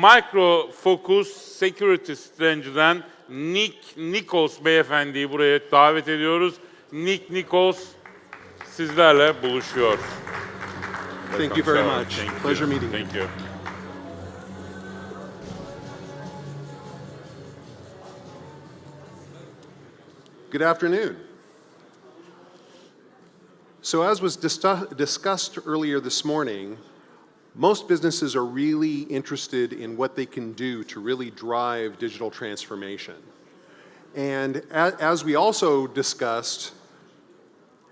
Micro Focus Security Strategy'den Nikols beyefendiyi buraya davet ediyoruz. Nikols sizlerle buluşuyor. Thank you very much. Pleasure meeting you. Thank you. Good afternoon. So as was discussed earlier this morning, most businesses are really interested in what they can do to really drive digital transformation. And as we also discussed,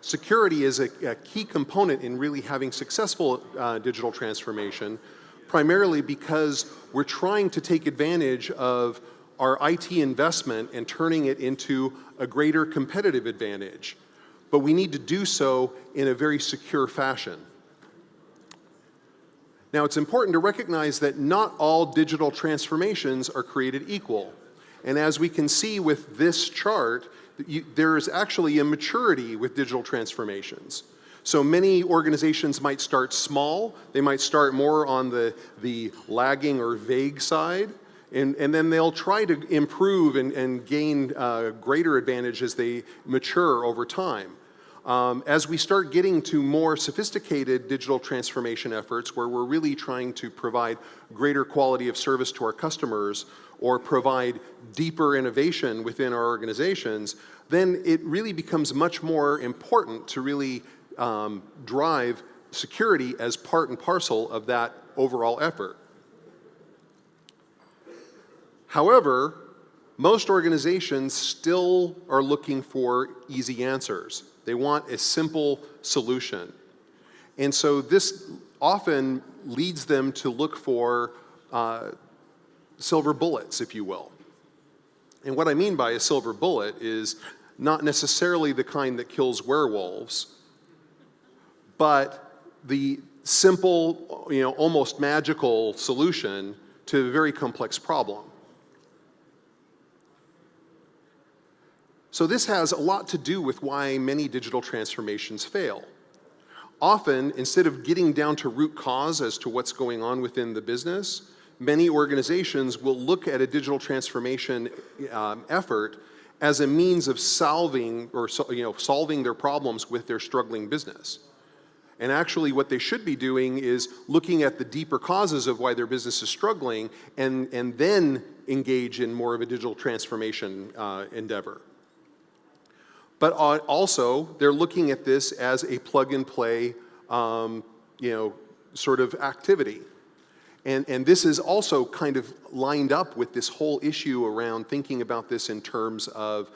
security is a key component in really having successful digital transformation, primarily because we're trying to take advantage of our IT investment and turning it into a greater competitive advantage. But we need to do so in a very secure fashion. Now, it's important to recognize that not all digital transformations are created equal. And as we can see with this chart, there is actually a maturity with digital transformations. So many organizations might start small. They might start more on the lagging or vague side. And then they'll try to improve and gain greater advantage as they mature over time. As we start getting to more sophisticated digital transformation efforts where we're really trying to provide greater quality of service to our customers or provide deeper innovation within our organizations, then it really becomes much more important to really drive security as part and parcel of that overall effort. However, most organizations still are looking for easy answers. They want a simple solution. And so this often leads them to look for silver bullets, if you will. And what I mean by a silver bullet is not necessarily the kind that kills werewolves, but the simple, almost magical solution to a very complex problem. So this has a lot to do with why many digital transformations fail. Often, instead of getting down to root cause as to what's going on within the business, many organizations will look at a digital transformation effort as a means of solving their problems with their struggling business. And actually what they should be doing is looking at the deeper causes of why their business is struggling and then engage in more of a digital transformation endeavor. But also, they're looking at this as a plug-and-play, sort of activity. And this is also kind of lined up with this whole issue around thinking about this in terms of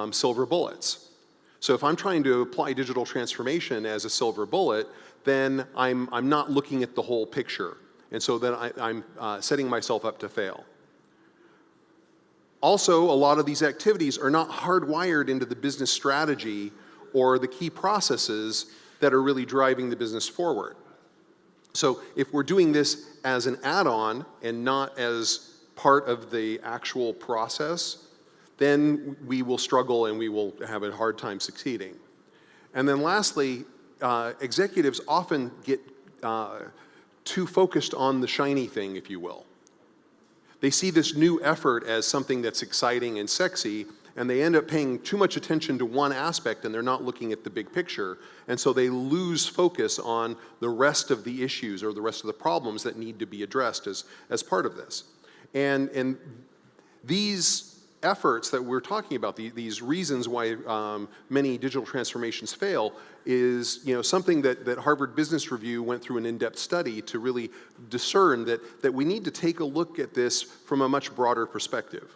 silver bullets. So if I'm trying to apply digital transformation as a silver bullet, then I'm not looking at the whole picture. And so then I'm setting myself up to fail. Also, a lot of these activities are not hardwired into the business strategy or the key processes that are really driving the business forward. So if we're doing this as an add-on and not as part of the actual process, then we will struggle and we will have a hard time succeeding. And then lastly, executives often get too focused on the shiny thing, if you will. They see this new effort as something that's exciting and sexy, and they end up paying too much attention to one aspect and they're not looking at the big picture. And so they lose focus on the rest of the issues or the rest of the problems that need to be addressed as part of this. And these efforts that we're talking about, these reasons why many digital transformations fail, is something that Harvard Business Review went through an in-depth study to really discern that we need to take a look at this from a much broader perspective.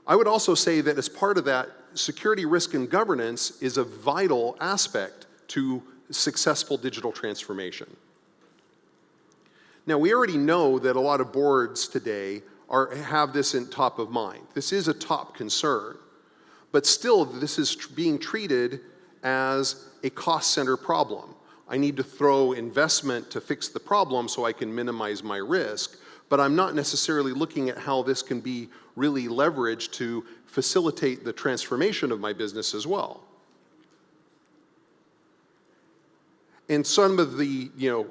I would also say that as part of that, security, risk, and governance is a vital aspect to successful digital transformation. Now, we already know that a lot of boards today have this in top of mind. This is a top concern, but still this is being treated as a cost center problem. I need to throw investment to fix the problem so I can minimize my risk, but I'm not necessarily looking at how this can be really leveraged to facilitate the transformation of my business as well. And some of the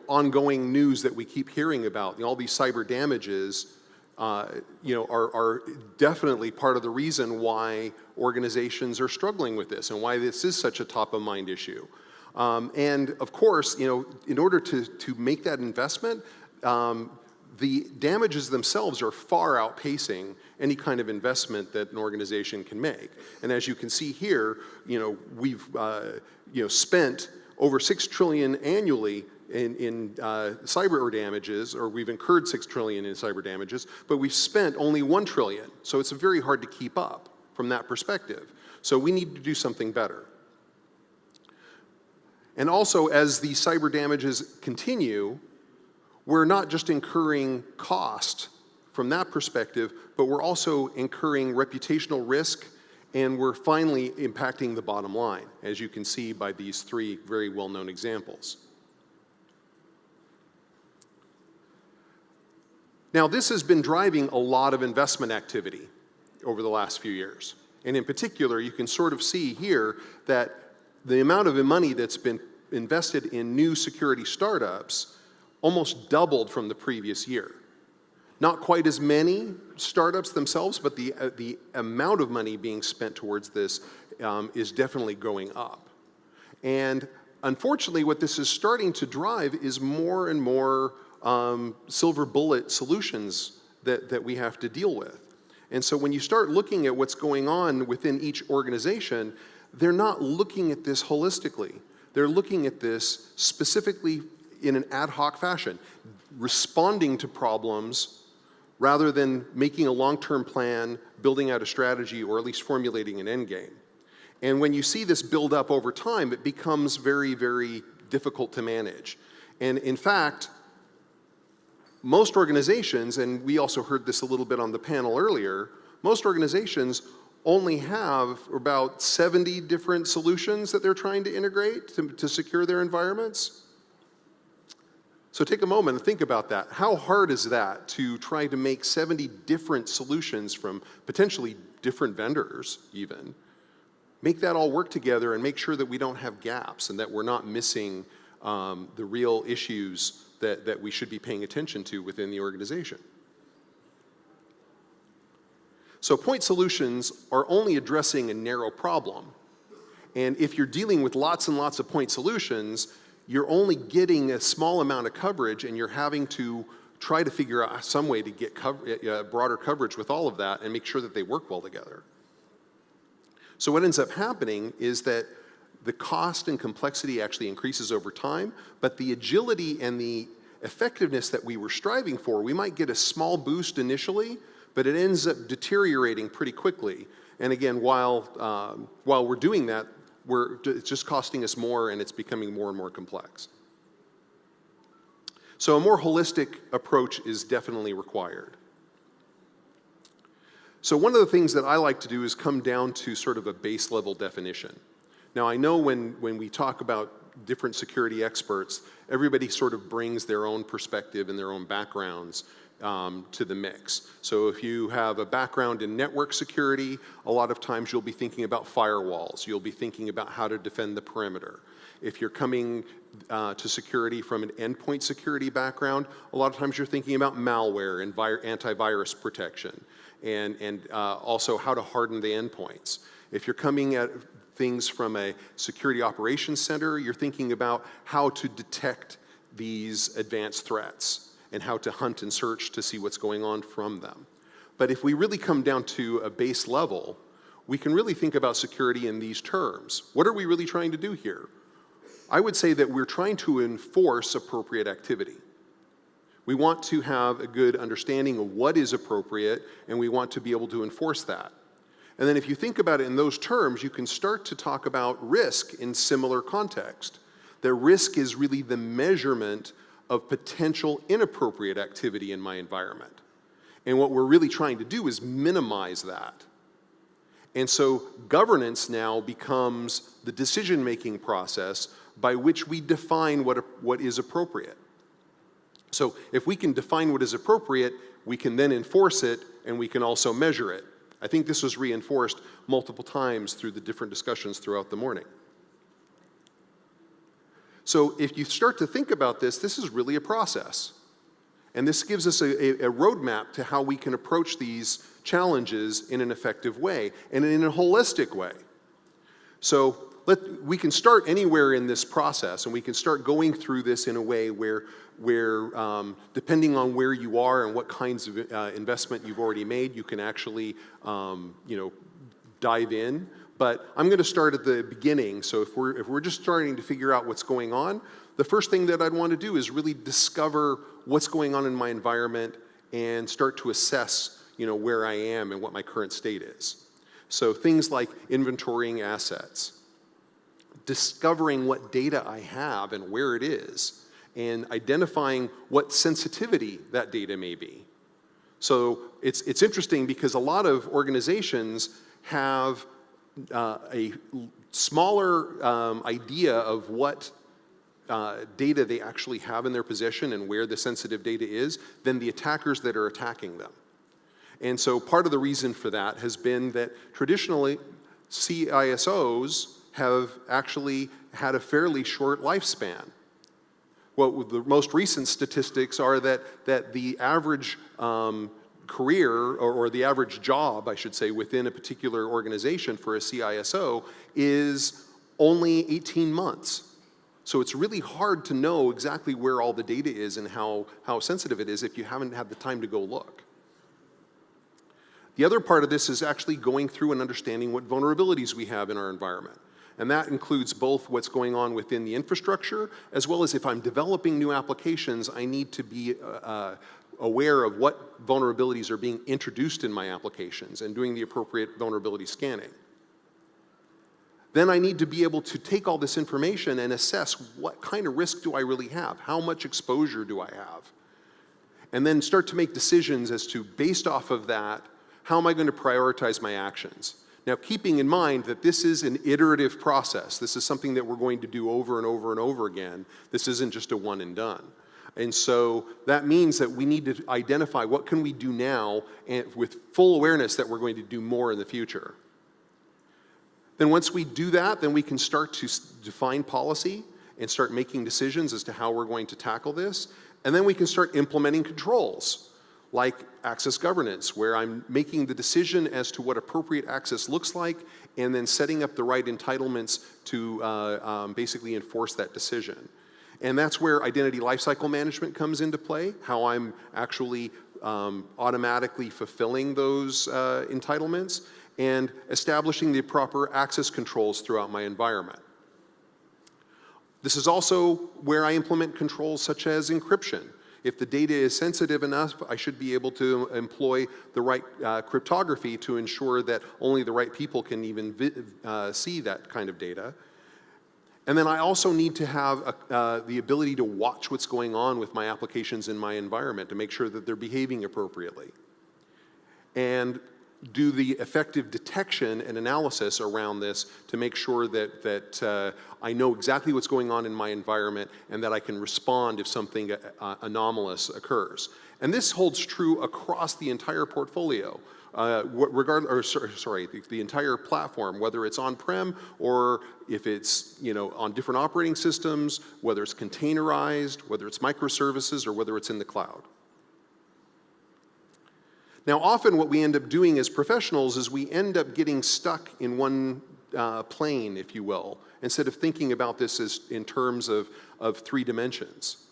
ongoing news that we keep hearing about, all these cyber damages, are definitely part of the reason why organizations are struggling with this and why this is such a top of mind issue. And of course, in order to make that investment, the damages themselves are far outpacing any kind of investment that an organization can make. And as you can see here, we've spent over $6 trillion annually in cyber damages, or we've incurred $6 trillion in cyber damages, but we've spent only $1 trillion. So it's very hard to keep up from that perspective. So we need to do something better. And also, as the cyber damages continue, we're not just incurring cost from that perspective, but we're also incurring reputational risk, and we're finally impacting the bottom line, as you can see by these three very well-known examples. Now, this has been driving a lot of investment activity over the last few years. And in particular, you can sort of see here that the amount of money that's been invested in new security startups almost doubled from the previous year. Not quite as many startups themselves, but the amount of money being spent towards this is definitely going up. And unfortunately, what this is starting to drive is more and more silver bullet solutions that we have to deal with. And so when you start looking at what's going on within each organization, they're not looking at this holistically. They're looking at this specifically in an ad hoc fashion, responding to problems rather than making a long-term plan, building out a strategy, or at least formulating an end game. And when you see this build up over time, it becomes very, very difficult to manage. And in fact, most organizations, and we also heard this a little bit on the panel earlier, most organizations only have about 70 different solutions that they're trying to integrate to secure their environments. So take a moment and think about that. How hard is that to try to make 70 different solutions from potentially different vendors even, make that all work together and make sure that we don't have gaps and that we're not missing the real issues that we should be paying attention to within the organization. So point solutions are only addressing a narrow problem. And if you're dealing with lots and lots of point solutions, you're only getting a small amount of coverage, and you're having to try to figure out some way to get broader coverage with all of that and make sure that they work well together. So what ends up happening is that the cost and complexity actually increases over time, but the agility and the effectiveness that we were striving for, we might get a small boost initially, but it ends up deteriorating pretty quickly. And again, while we're doing that, it's just costing us more, and it's becoming more and more complex. So a more holistic approach is definitely required. So one of the things that I like to do is come down to sort of a base level definition. Now, I know when we talk about different security experts, everybody sort of brings their own perspective and their own backgrounds to the mix. So if you have a background in network security, a lot of times you'll be thinking about firewalls. You'll be thinking about how to defend the perimeter. If you're coming to security from an endpoint security background, a lot of times you're thinking about malware and antivirus protection, and also how to harden the endpoints. If you're coming at things from a security operations center, you're thinking about how to detect these advanced threats and how to hunt and search to see what's going on from them. But if we really come down to a base level, we can really think about security in these terms. What are we really trying to do here? I would say that we're trying to enforce appropriate activity. We want to have a good understanding of what is appropriate, and we want to be able to enforce that. And then if you think about it in those terms, you can start to talk about risk in similar context. The risk is really the measurement of potential inappropriate activity in my environment. And what we're really trying to do is minimize that. And so governance now becomes the decision-making process by which we define what is appropriate. So if we can define what is appropriate, we can then enforce it, and we can also measure it. I think this was reinforced multiple times through the different discussions throughout the morning. So if you start to think about this, this is really a process. And this gives us a roadmap to how we can approach these challenges in an effective way and in a holistic way. So we can start anywhere in this process, and we can start going through this in a way where depending on where you are and what kinds of investment you've already made, you can actually dive in. But I'm going to start at the beginning. So if we're just starting to figure out what's going on, the first thing that I'd want to do is really discover what's going on in my environment and start to assess, where I am and what my current state is. So things like inventorying assets, discovering what data I have and where it is, and identifying what sensitivity that data may be. So it's interesting because a lot of organizations have a smaller idea of what data they actually have in their possession and where the sensitive data is than the attackers that are attacking them. And so part of the reason for that has been that traditionally CISOs have actually had a fairly short lifespan. Well, the most recent statistics are that the average career, or the average job, I should say, within a particular organization for a CISO is only 18 months. So it's really hard to know exactly where all the data is and how sensitive it is if you haven't had the time to go look. The other part of this is actually going through and understanding what vulnerabilities we have in our environment. And that includes both what's going on within the infrastructure, as well as if I'm developing new applications, I need to be aware of what vulnerabilities are being introduced in my applications and doing the appropriate vulnerability scanning. Then I need to be able to take all this information and assess what kind of risk do I really have? How much exposure do I have? And then start to make decisions as to, based off of that, how am I going to prioritize my actions? Now, keeping in mind that this is an iterative process. This is something that we're going to do over and over and over again. This isn't just a one and done. And so that means that we need to identify what can we do now and with full awareness that we're going to do more in the future. Then once we do that, then we can start to define policy and start making decisions as to how we're going to tackle this. And then we can start implementing controls, like access governance, where I'm making the decision as to what appropriate access looks like, and then setting up the right entitlements to basically enforce that decision. And that's where identity lifecycle management comes into play, how I'm actually automatically fulfilling those entitlements, and establishing the proper access controls throughout my environment. This is also where I implement controls such as encryption. If the data is sensitive enough, I should be able to employ the right cryptography to ensure that only the right people can even see that kind of data. And then I also need to have the ability to watch what's going on with my applications in my environment to make sure that they're behaving appropriately. And do the effective detection and analysis around this to make sure that I know exactly what's going on in my environment and that I can respond if something anomalous occurs. And this holds true across the entire portfolio, the entire platform, whether it's on-prem or if it's on different operating systems, whether it's containerized, whether it's microservices, or whether it's in the cloud. Now, often what we end up doing as professionals is we end up getting stuck in one plane, if you will, instead of thinking about this as in terms of 3 dimensions.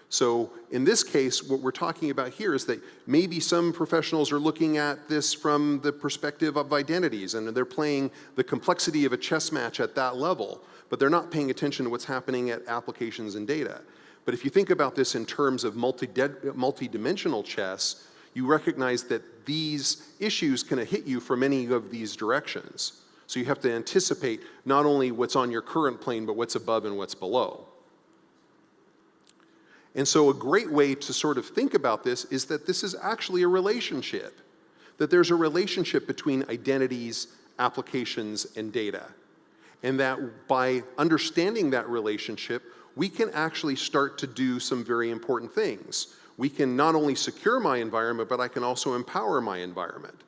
So in this case, what we're talking about here is that maybe some professionals are looking at this from the perspective of identities, and they're playing the complexity of a chess match at that level, but they're not paying attention to what's happening at applications and data. But if you think about this in terms of multidimensional chess, you recognize that these issues can hit you from any of these directions. So you have to anticipate not only what's on your current plane, but what's above and what's below. And so a great way to sort of think about this is that this is actually a relationship, that there's a relationship between identities, applications, and data. And that by understanding that relationship, we can actually start to do some very important things. We can not only secure my environment, but I can also empower my environment.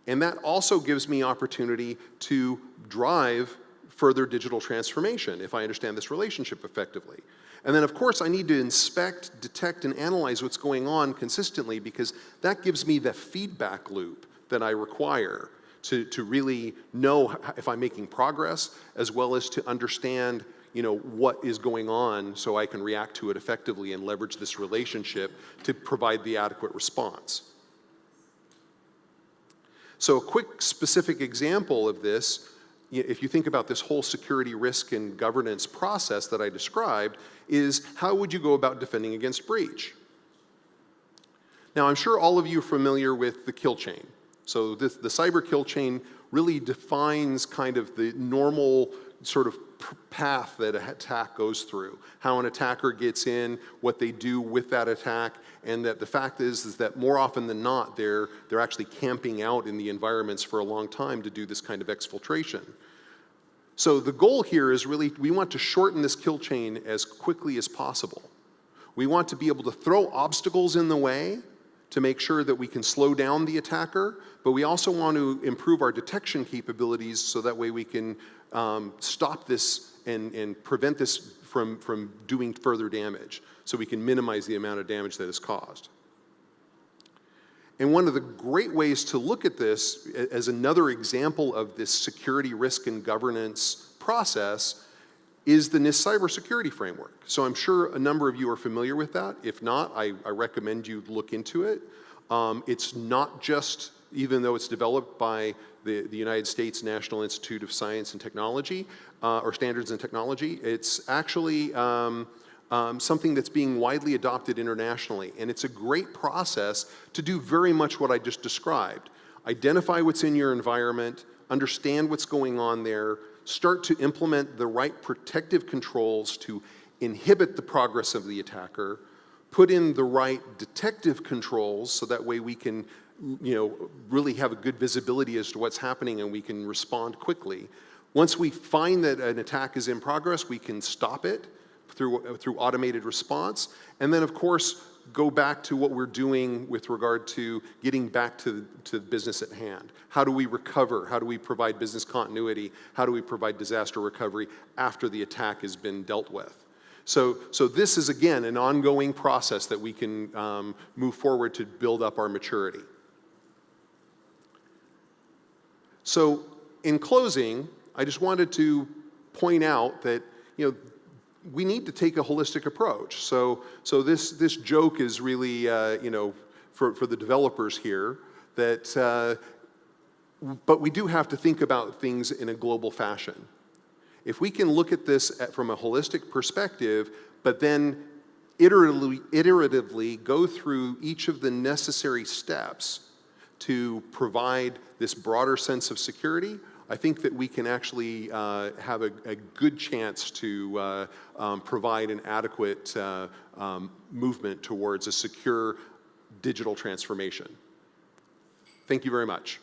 And that also gives me opportunity to drive further digital transformation if I understand this relationship effectively. And then, of course, I need to inspect, detect, and analyze what's going on consistently, because that gives me the feedback loop that I require to really know if I'm making progress, as well as to understand, you know, what is going on so I can react to it effectively and leverage this relationship to provide the adequate response. So a quick specific example of this, if you think about this whole security risk and governance process that I described, is how would you go about defending against breach? Now, I'm sure all of you are familiar with the kill chain. So the cyber kill chain really defines kind of the normal sort of path that an attack goes through, how an attacker gets in, what they do with that attack, and that the fact is that more often than not, they're actually camping out in the environments for a long time to do this kind of exfiltration. So the goal here is really, we want to shorten this kill chain as quickly as possible. We want to be able to throw obstacles in the way to make sure that we can slow down the attacker, but we also want to improve our detection capabilities so that way we can stop this and prevent this from doing further damage, so we can minimize the amount of damage that is caused. And one of the great ways to look at this as another example of this security risk and governance process is the NIST Cybersecurity Framework. So I'm sure a number of you are familiar with that. If not, I recommend you look into it. It's not just, even though it's developed by the United States National Institute of Science and Technology, or Standards and Technology, it's actually something that's being widely adopted internationally. And it's a great process to do very much what I just described. Identify what's in your environment, understand what's going on there, start to implement the right protective controls to inhibit the progress of the attacker, put in the right detective controls so that way we can, you know, really have a good visibility as to what's happening and we can respond quickly. Once we find that an attack is in progress, we can stop it through automated response, and then of course go back to what we're doing with regard to getting back to the business at hand. How do we recover? How do we provide business continuity? How do we provide disaster recovery after the attack has been dealt with? So this is, again, an ongoing process that we can move forward to build up our maturity. So in closing, I just wanted to point out that, you know, we need to take a holistic approach. So this joke is really, you know, for the developers here, that, but we do have to think about things in a global fashion. If we can look at this from a holistic perspective, but then iteratively go through each of the necessary steps to provide this broader sense of security, I think that we can actually have a good chance to provide an adequate movement towards a secure digital transformation. Thank you very much.